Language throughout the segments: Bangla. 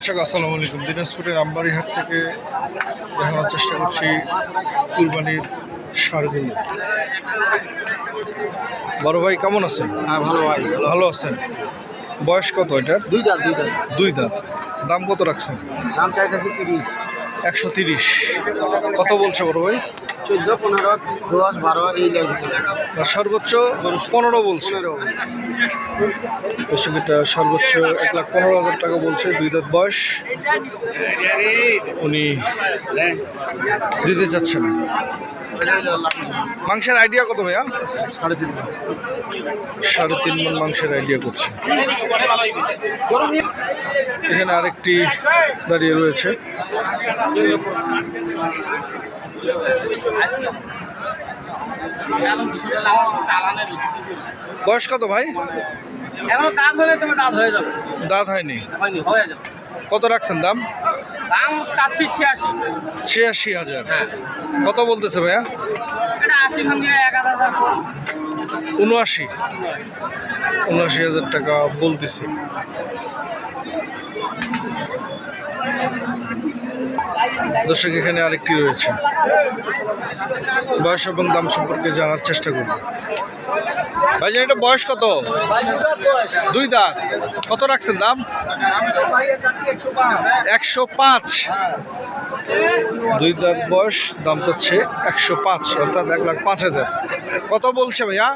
আসসালামু আলাইকুম। দিনাজপুরের আমবাড়িহাট থেকে দেখানোর চেষ্টা করছি কুরবানির ষাঁড়গুলো। বড় ভাই কেমন আছেন? হ্যাঁ ভালো ভাই। ভালো আছেন। বয়স কত এটা? দুই দাঁত। দুই দাঁত। দাম কত রাখছেন? দাম চাইতেছি 130। কত বলছে বড় ভাই? 14, 15, 10, 12 এই ভিতরে। আর সর্বোচ্চ 15 বলছে। এটা সর্বোচ্চ 1,15,000 টাকা বলছে। দুই দাঁত বয়স, উনি দিতে চাচ্ছে না। মাংসের আইডিয়া কত ভাইয়া? 3.5 মণ মাংসের আইডিয়া করছে। এখানে আরেকটি দাঁড়িয়ে রয়েছে। বয়স কত ভাই? এখন দাঁত হলে তুমি দাঁত হয়ে যাবে। দাঁত হয়নি। হয়ে যাবে। কত রাখছেন দাম? দাম চাচ্ছি 86। 86,000। কত বলতেছে ভাইয়া? এটা 80 ভাঙিয়ে 1,000 79,000 টাকা বলতেছে। দর্শক এখানে আরেকটি রয়েছে। বয়স এবং দাম সম্পর্কে জানার চেষ্টা করব। ভাইজান এটা বয়স কত? দুই দাঁত। কত রাখছেন দাম? 105। দুই দাঁত বয়স, দাম চাচ্ছে 105, অর্থাৎ 1,05,000। কত বলছে ভাইয়া?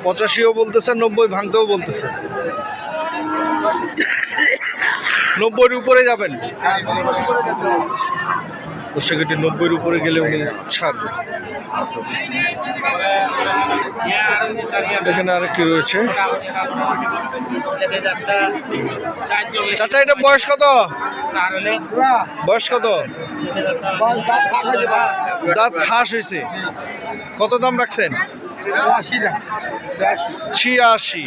85ও বলতেছে, 90 ভাঙতেও বলতেছে। 90-এর উপরে যাবেন? তো সেক্ষেত্রে 90-এর উপরে গেলে উনি ছাড়বে। এখানে আরেকটি রয়েছে। চাচা এটা বয়স কত? বয়স কত? দাঁত ফাঁস হয়েছে। কত দাম রাখছেন? 86।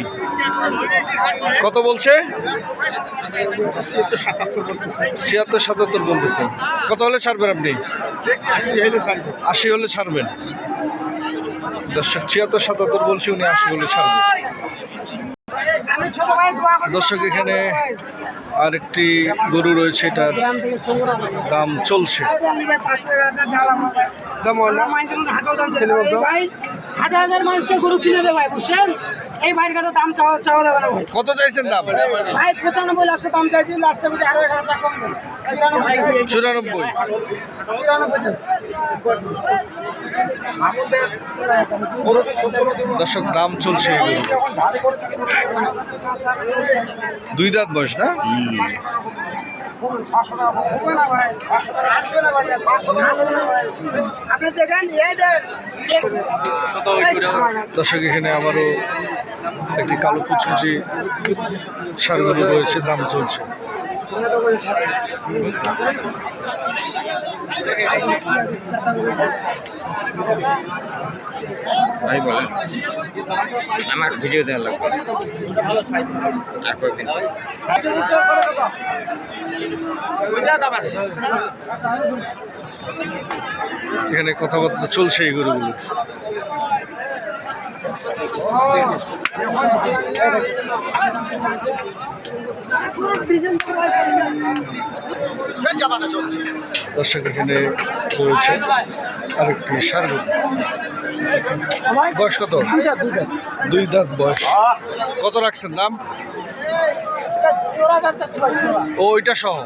কত বলছে? 76-77 বলতেছে। কত হলে ছাড়বেন আপনি? 80 হলে ছাড়বেন। দর্শক 76-77 বলছি, উনি 80 হলে ছাড়বেন। দর্শক এখানে আরেকটি গরু রয়েছে, এটার দাম চলছে। হাজার মানুষকে গরু কিনে দেয় ভাই, বুঝছেন? এই ভাইয়ের কাছে দাম চাওয়া যাবে না ভাই। কত চাইছেন দাম? ভাই 95 লাস্টে দাম চাইছি, লাস্টে বুঝে আরো 1,000 টাকা কম দেন। 94। দর্শক দাম চলছে এগুলো। দুই দাঁত বয়স না? দর্শক এখানে আবারও একটি কালো কুচকুচি ষাঁড়গুলো রয়েছে, দাম চলছে। ভাই বলেন, আমার ভিডিও দেওয়া লাগবে। আর কয়েকদিন এখানে কথাবার্তা চলছে এই গরুগুলো। দর্শক এখানে রয়েছে আরেকটি ষাঁড় গরু। বয়স কত? দুই দাঁত বয়স। কত রাখছেন দাম? ও ওইটা সহ।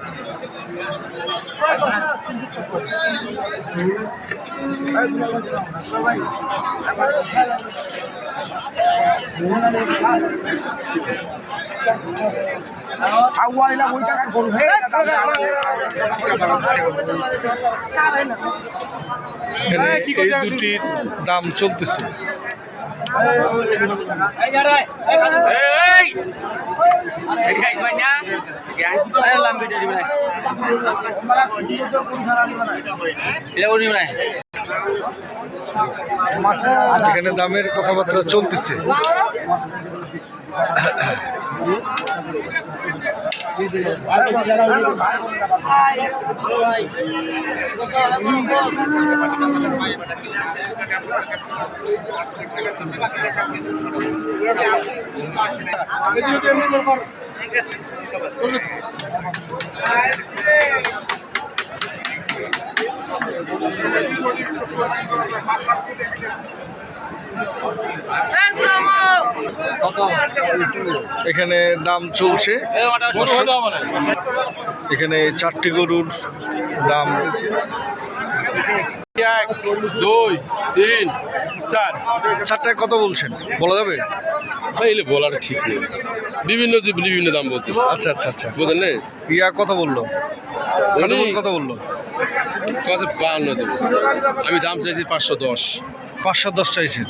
এই দুটির দাম চলতেছে। এখানে দামের কথাবার্তা চলতেছে। এখানে দাম চলছে। এখানে 4টি গরুর দাম 1 2 3 4 4টায় কত বলছেন, বলা যাবে? তাইলে বলাটা ঠিক নেই, বিভিন্ন দাম বলতেছে। আচ্ছা আচ্ছা আচ্ছা। বুঝলেন না? ইয়া কত বললো, কত বললো? কাছে 52 দেবো, আমি দাম চাইছি 510। 510 চাইছেন।